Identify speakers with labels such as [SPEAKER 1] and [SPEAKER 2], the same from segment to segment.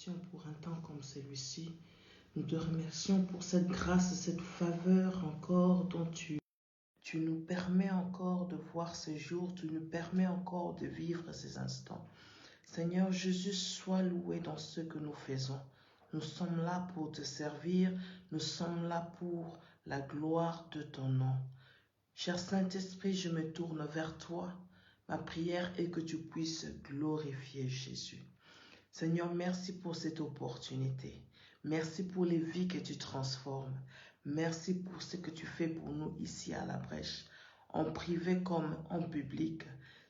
[SPEAKER 1] remercions pour un temps comme celui-ci. Nous te remercions pour cette grâce, cette faveur encore dont tu nous permets encore de voir ces jours, tu nous permets encore de vivre ces instants. Seigneur Jésus, sois loué dans ce que nous faisons. Nous sommes là pour te servir, nous sommes là pour la gloire de ton nom. Cher Saint-Esprit, je me tourne vers toi. Ma prière est que tu puisses glorifier Jésus. Seigneur, merci pour cette opportunité. Merci pour les vies que tu transformes. Merci pour ce que tu fais pour nous ici à la Brèche, en privé comme en public.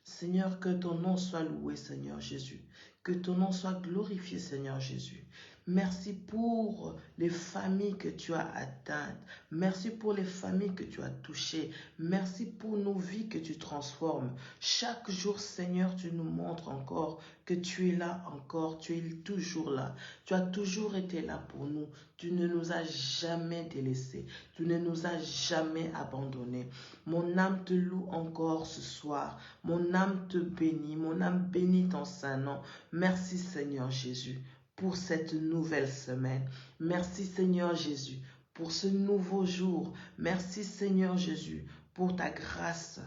[SPEAKER 1] Seigneur, que ton nom soit loué, Seigneur Jésus. Que ton nom soit glorifié, Seigneur Jésus. Merci pour les familles que tu as atteintes. Merci pour les familles que tu as touchées. Merci pour nos vies que tu transformes. Chaque jour, Seigneur, tu nous montres encore que tu es là encore. Tu es toujours là. Tu as toujours été là pour nous. Tu ne nous as jamais délaissés. Tu ne nous as jamais abandonnés. Mon âme te loue encore ce soir. Mon âme te bénit. Mon âme bénit ton saint nom. Merci, Seigneur Jésus, pour cette nouvelle semaine. Merci Seigneur Jésus pour ce nouveau jour. Merci Seigneur Jésus pour ta grâce,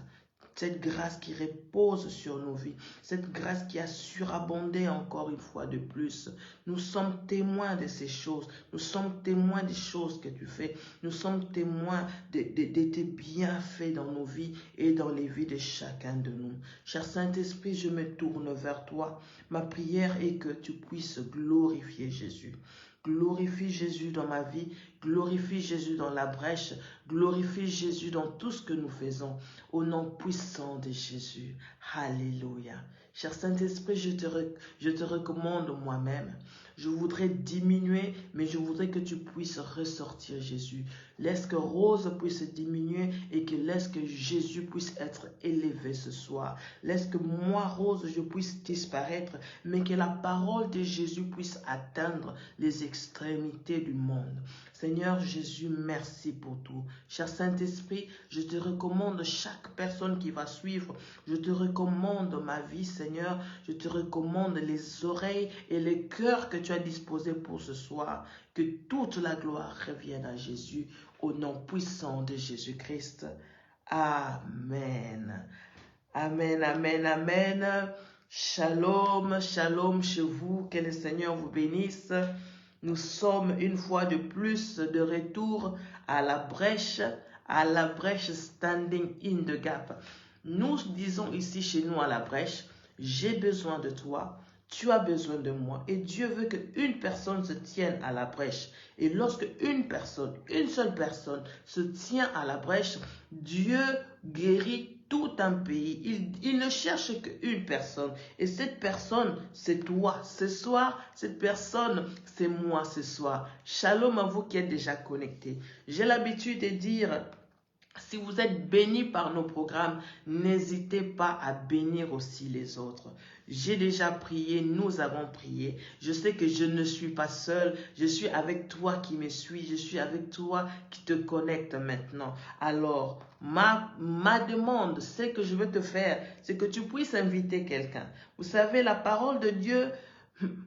[SPEAKER 1] cette grâce qui repose sur nos vies, cette grâce qui a surabondé encore une fois de plus. Nous sommes témoins de ces choses, nous sommes témoins des choses que tu fais, nous sommes témoins de tes bienfaits dans nos vies et dans les vies de chacun de nous. Cher Saint-Esprit, je me tourne vers toi. Ma prière est que tu puisses glorifier Jésus. Glorifie Jésus dans ma vie, glorifie Jésus dans la Brèche, glorifie Jésus dans tout ce que nous faisons, au nom puissant de Jésus. Alléluia. Cher Saint-Esprit, je te recommande moi-même. Je voudrais diminuer, mais je voudrais que tu puisses ressortir Jésus. Laisse que Rose puisse diminuer et que laisse que Jésus puisse être élevé ce soir. Laisse que moi, Rose, je puisse disparaître, mais que la parole de Jésus puisse atteindre les extrémités du monde. Seigneur Jésus, merci pour tout. Cher Saint-Esprit, je te recommande chaque personne qui va suivre. Je te recommande ma vie, Seigneur. Je te recommande les oreilles et les cœurs que tu as disposés pour ce soir. Que toute la gloire revienne à Jésus, au nom puissant de Jésus-Christ. Amen. Amen, amen, amen. Shalom, shalom chez vous. Que le Seigneur vous bénisse. Nous sommes une fois de plus de retour à la brèche Standing in the Gap. Nous disons ici chez nous à la brèche, j'ai besoin de toi, tu as besoin de moi. Et Dieu veut qu'une personne se tienne à la brèche. Et lorsque une seule personne se tient à la brèche, Dieu guérit tout un pays. Il ne cherche qu'une personne. Et cette personne, c'est toi. Ce soir, cette personne, c'est moi ce soir. Shalom à vous qui êtes déjà connectés. J'ai l'habitude de dire, si vous êtes bénis par nos programmes, n'hésitez pas à bénir aussi les autres. J'ai déjà prié, nous avons prié. Je sais que je ne suis pas seul. Je suis avec toi qui me suis. Je suis avec toi qui te connecte maintenant. Alors, ma demande, ce que je veux te faire, c'est que tu puisses inviter quelqu'un. Vous savez, la parole de Dieu,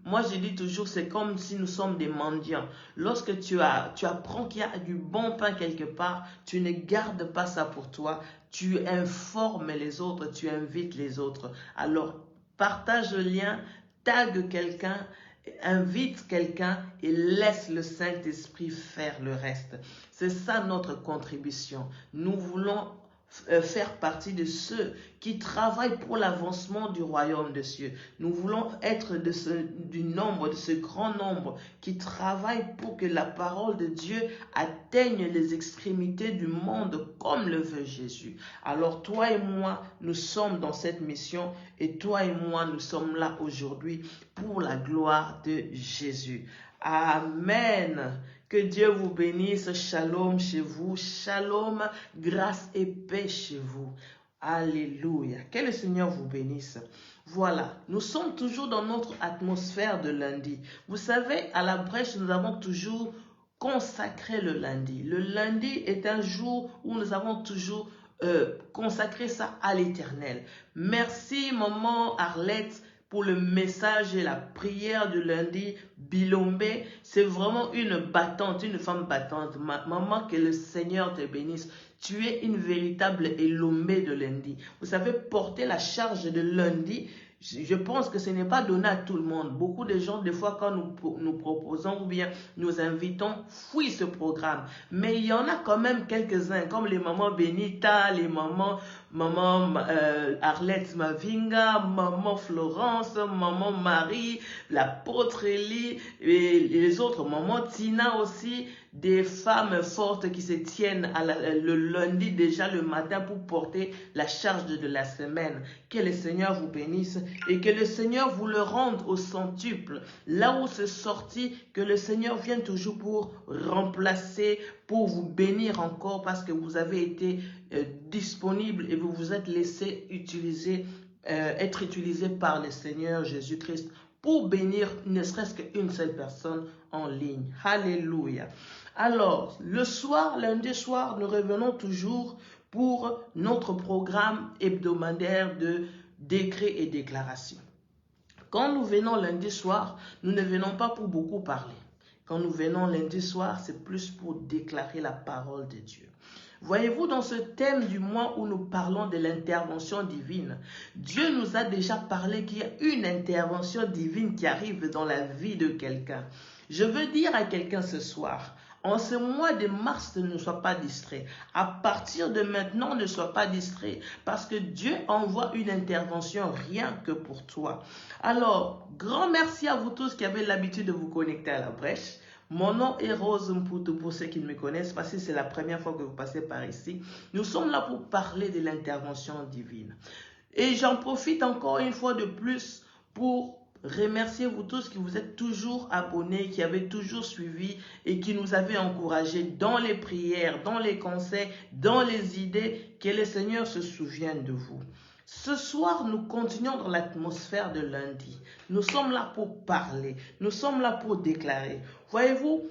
[SPEAKER 1] moi je dis toujours, c'est comme si nous sommes des mendiants. Lorsque tu apprends qu'il y a du bon pain quelque part, tu ne gardes pas ça pour toi. Tu informes les autres, tu invites les autres. Alors, partage le lien, tag quelqu'un, invite quelqu'un et laisse le Saint-Esprit faire le reste. C'est ça notre contribution. Nous voulons faire partie de ceux qui travaillent pour l'avancement du royaume des cieux. Nous voulons être de ce grand nombre qui travaille pour que la parole de Dieu atteigne les extrémités du monde comme le veut Jésus. Alors toi et moi, nous sommes dans cette mission et toi et moi, nous sommes là aujourd'hui pour la gloire de Jésus. Amen. Que Dieu vous bénisse. Shalom chez vous. Shalom, grâce et paix chez vous. Alléluia. Que le Seigneur vous bénisse. Voilà, nous sommes toujours dans notre atmosphère de lundi. Vous savez, à la brèche, nous avons toujours consacré le lundi. Le lundi est un jour où nous avons toujours consacré ça à l'Éternel. Merci, maman Arlette, pour le message et la prière de lundi. Bilombe, c'est vraiment une battante, une femme battante. Maman, que le Seigneur te bénisse. Tu es une véritable Elombe de lundi. Vous savez, porter la charge de lundi, je pense que ce n'est pas donné à tout le monde. Beaucoup de gens, des fois, quand nous proposons ou bien nous invitons, fuient ce programme. Mais il y en a quand même quelques-uns, comme les mamans Benita, les maman Arlette Mavinga, maman Florence, maman Marie, l'apôtre Elie et les autres, maman Tina aussi, des femmes fortes qui se tiennent le lundi déjà le matin pour porter la charge de la semaine. Que le Seigneur vous bénisse et que le Seigneur vous le rende au centuple. Là où c'est sorti, que le Seigneur vienne toujours pour remplacer, pour vous bénir encore parce que vous avez été disponible et vous vous êtes laissé être utilisé par le Seigneur Jésus-Christ pour bénir ne serait-ce qu'une seule personne en ligne. Alléluia. Alors, le soir, lundi soir, nous revenons toujours pour notre programme hebdomadaire de décrets et déclarations. Quand nous venons lundi soir, nous ne venons pas pour beaucoup parler. Quand nous venons lundi soir, c'est plus pour déclarer la parole de Dieu. Voyez-vous, dans ce thème du mois où nous parlons de l'intervention divine, Dieu nous a déjà parlé qu'il y a une intervention divine qui arrive dans la vie de quelqu'un. Je veux dire à quelqu'un ce soir, en ce mois de mars, ne sois pas distrait. À partir de maintenant, ne sois pas distrait parce que Dieu envoie une intervention rien que pour toi. Alors, grand merci à vous tous qui avez l'habitude de vous connecter à la brèche. Mon nom est Rose Mputu pour ceux qui ne me connaissent, parce que c'est la première fois que vous passez par ici. Nous sommes là pour parler de l'intervention divine. Et j'en profite encore une fois de plus pour remercier vous tous qui vous êtes toujours abonnés, qui avez toujours suivi et qui nous avez encouragés dans les prières, dans les conseils, dans les idées, que le Seigneur se souvienne de vous. Ce soir, nous continuons dans l'atmosphère de lundi. Nous sommes là pour parler, nous sommes là pour déclarer. Voyez-vous,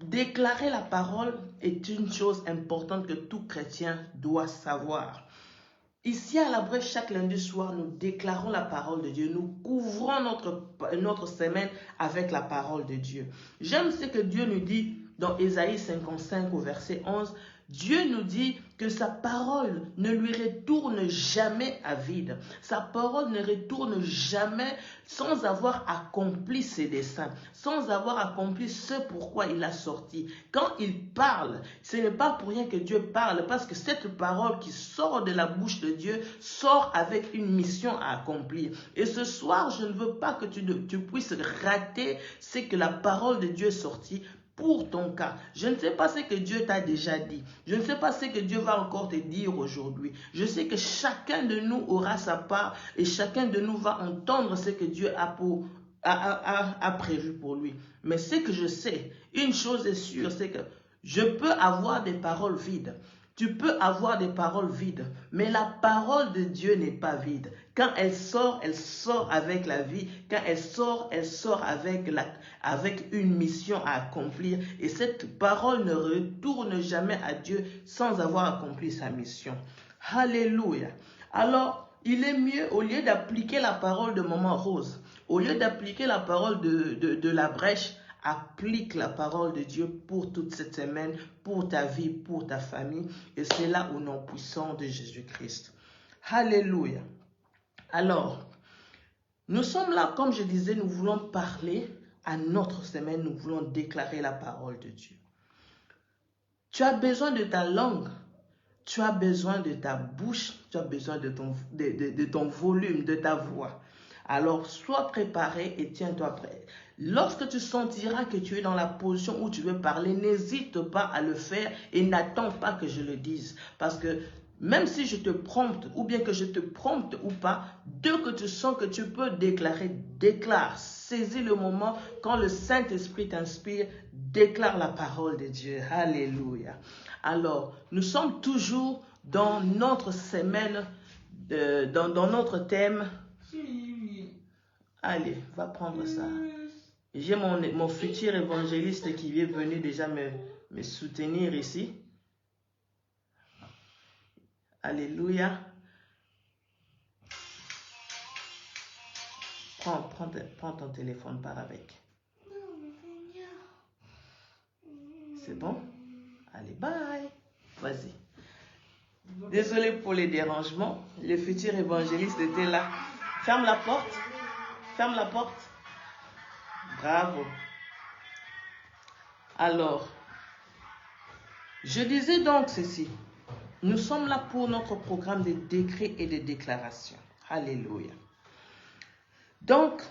[SPEAKER 1] déclarer la parole est une chose importante que tout chrétien doit savoir. Ici à la brèche, chaque lundi soir, nous déclarons la parole de Dieu. Nous couvrons notre semaine avec la parole de Dieu. J'aime ce que Dieu nous dit dans Ésaïe 55 au verset 11. Dieu nous dit que sa parole ne lui retourne jamais à vide. Sa parole ne retourne jamais sans avoir accompli ses desseins, sans avoir accompli ce pourquoi il a sorti. Quand il parle, ce n'est pas pour rien que Dieu parle, parce que cette parole qui sort de la bouche de Dieu sort avec une mission à accomplir. Et ce soir, je ne veux pas que tu puisses rater ce que la parole de Dieu est sortie pour ton cas. Je ne sais pas ce que Dieu t'a déjà dit. Je ne sais pas ce que Dieu va encore te dire aujourd'hui. Je sais que chacun de nous aura sa part et chacun de nous va entendre ce que Dieu a prévu pour lui. Mais ce que je sais, une chose est sûre, c'est que je peux avoir des paroles vides. Tu peux avoir des paroles vides, mais la parole de Dieu n'est pas vide. Quand elle sort avec la vie. Quand elle sort avec une mission à accomplir. Et cette parole ne retourne jamais à Dieu sans avoir accompli sa mission. Alléluia. Alors, il est mieux, au lieu d'appliquer la parole de Maman Rose, au lieu d'appliquer la parole de la brèche, applique la parole de Dieu pour toute cette semaine, pour ta vie, pour ta famille. Et c'est là au nom puissant de Jésus-Christ. Alléluia. Alors, nous sommes là, comme je disais, nous voulons parler à notre semaine, nous voulons déclarer la parole de Dieu. Tu as besoin de ta langue, tu as besoin de ta bouche, tu as besoin de ton volume, de ta voix. Alors, sois préparé et tiens-toi prêt. Lorsque tu sentiras que tu es dans la position où tu veux parler, n'hésite pas à le faire et n'attends pas que je le dise. Parce que même si je te prompte ou bien que je te prompte ou pas, dès que tu sens que tu peux déclarer, déclare. Saisis le moment quand le Saint-Esprit t'inspire, déclare la parole de Dieu. Alléluia. Alors, nous sommes toujours dans notre semaine, dans notre thème. Allez, va prendre ça. J'ai mon futur évangéliste qui est venu déjà me soutenir ici. Alléluia. Prends ton téléphone, pars avec. C'est bon? Allez, bye. Vas-y. Désolé pour les dérangements. Le futur évangéliste était là. Ferme la porte. Ferme la porte. Bravo. Alors, je disais donc ceci. Nous sommes là pour notre programme de décrets et de déclarations. Alléluia. Donc,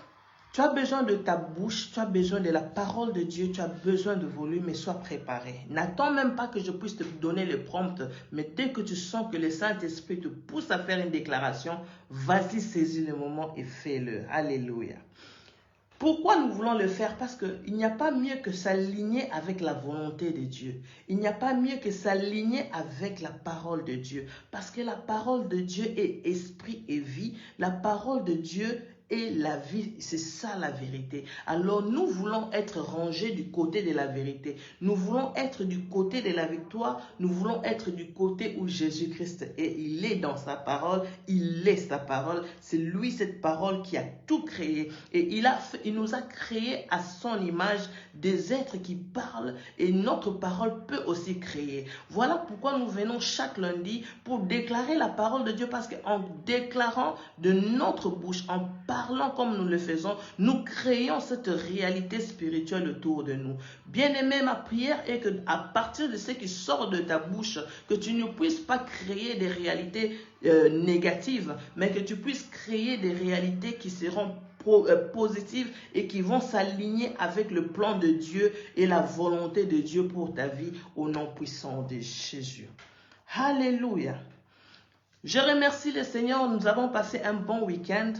[SPEAKER 1] tu as besoin de ta bouche, tu as besoin de la parole de Dieu, tu as besoin de volume et sois préparé. N'attends même pas que je puisse te donner le prompt, mais dès que tu sens que le Saint-Esprit te pousse à faire une déclaration, vas-y, saisis le moment et fais-le. Alléluia. Pourquoi nous voulons le faire? Parce qu'il n'y a pas mieux que s'aligner avec la volonté de Dieu. Il n'y a pas mieux que s'aligner avec la parole de Dieu. Parce que la parole de Dieu est esprit et vie. La parole de Dieu est la vie. C'est ça la vérité. Alors nous voulons être rangés du côté de la vérité. Nous voulons être du côté de la victoire. Nous voulons être du côté où Jésus-Christ est. Il est dans sa parole. Il est sa parole. C'est lui, cette parole, qui a tout créé. Et il nous a créés à son image, des êtres qui parlent, et notre parole peut aussi créer. Voilà pourquoi nous venons chaque lundi pour déclarer la parole de Dieu, parce qu'en déclarant de notre bouche, en parlant comme nous le faisons, nous créons cette réalité spirituelle autour de nous. Bien-aimé, ma prière est qu'à partir de ce qui sort de ta bouche, que tu ne puisses pas créer des réalités négatives, mais que tu puisses créer des réalités qui seront positives et qui vont s'aligner avec le plan de Dieu et la volonté de Dieu pour ta vie, au nom puissant de Jésus. Alléluia. Je remercie le Seigneur, nous avons passé un bon week-end.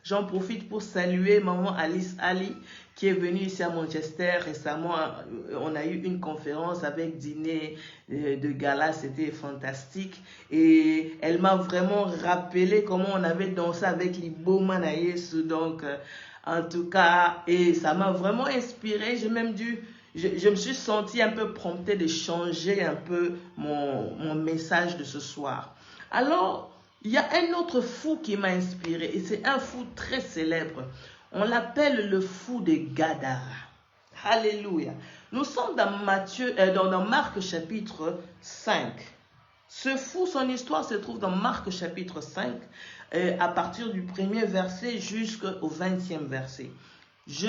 [SPEAKER 1] J'en profite pour saluer maman Alice Ali qui est venue ici à Manchester récemment. On a eu une conférence avec dîner de gala, c'était fantastique. Et elle m'a vraiment rappelé comment on avait dansé avec les beaux Manaïs. Donc, en tout cas, et ça m'a vraiment inspiré. J'ai même je me suis sentie un peu promptée de changer un peu mon message de ce soir. Alors, il y a un autre fou qui m'a inspiré, et c'est un fou très célèbre. On l'appelle le fou de Gadara. Alléluia. Nous sommes dans Marc chapitre 5. Ce fou, son histoire se trouve dans Marc chapitre 5, à partir du 1er verset jusqu'au 20e verset. Je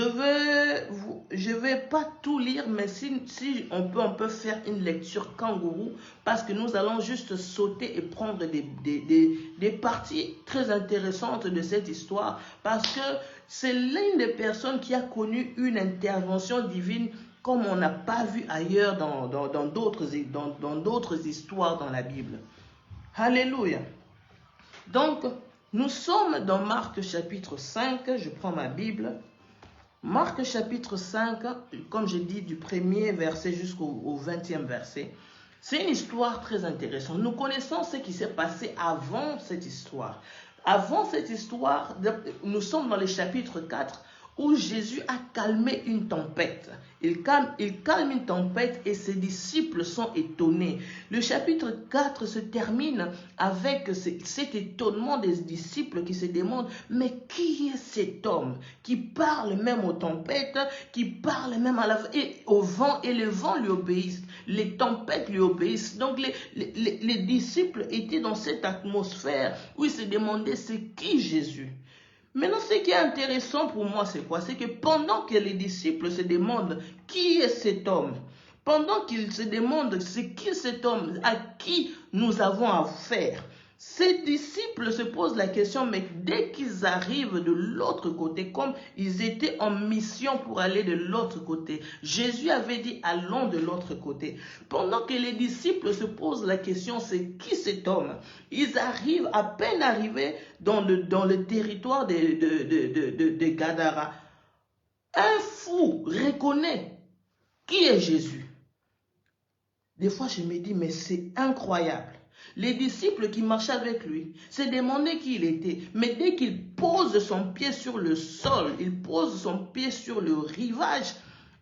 [SPEAKER 1] vais pas tout lire, mais si on peut faire une lecture kangourou, parce que nous allons juste sauter et prendre des parties très intéressantes de cette histoire, parce que c'est l'une des personnes qui a connu une intervention divine comme on n'a pas vu ailleurs dans d'autres histoires dans la Bible. Alléluia. Donc, nous sommes dans Marc chapitre 5, je prends ma Bible. Marc chapitre 5, comme je dis, du 1er verset jusqu'au 20e verset. C'est une histoire très intéressante. Nous connaissons ce qui s'est passé avant cette histoire. Avant cette histoire, nous sommes dans le chapitre 4 où Jésus a calmé une tempête. Il calme une tempête et ses disciples sont étonnés. Le chapitre 4 se termine avec cet étonnement des disciples qui se demandent « Mais qui est cet homme qui parle même aux tempêtes, qui parle même au vent, et le vent lui obéissent, les tempêtes lui obéissent ?» Donc les disciples étaient dans cette atmosphère où ils se demandaient « C'est qui Jésus ?» Maintenant, ce qui est intéressant pour moi, c'est quoi? C'est que pendant que les disciples se demandent qui est cet homme, pendant qu'ils se demandent c'est qui cet homme, à qui nous avons affaire, ces disciples se posent la question, mais dès qu'ils arrivent de l'autre côté, comme ils étaient en mission pour aller de l'autre côté, Jésus avait dit allons de l'autre côté. Pendant que les disciples se posent la question, c'est qui cet homme? Ils arrivent, à peine arrivés dans le territoire de Gadara. Un fou reconnaît qui est Jésus. Des fois, je me dis, mais c'est incroyable. Les disciples qui marchaient avec lui se demandaient qui il était. Mais dès qu'il pose son pied sur le sol, il pose son pied sur le rivage,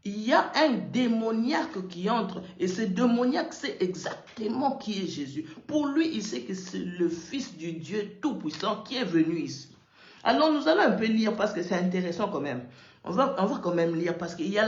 [SPEAKER 1] il y a un démoniaque qui entre. Et ce démoniaque sait exactement qui est Jésus. Pour lui, il sait que c'est le Fils du Dieu Tout-Puissant qui est venu ici. Alors, nous allons un peu lire parce que c'est intéressant quand même. On va quand même lire parce qu'il y a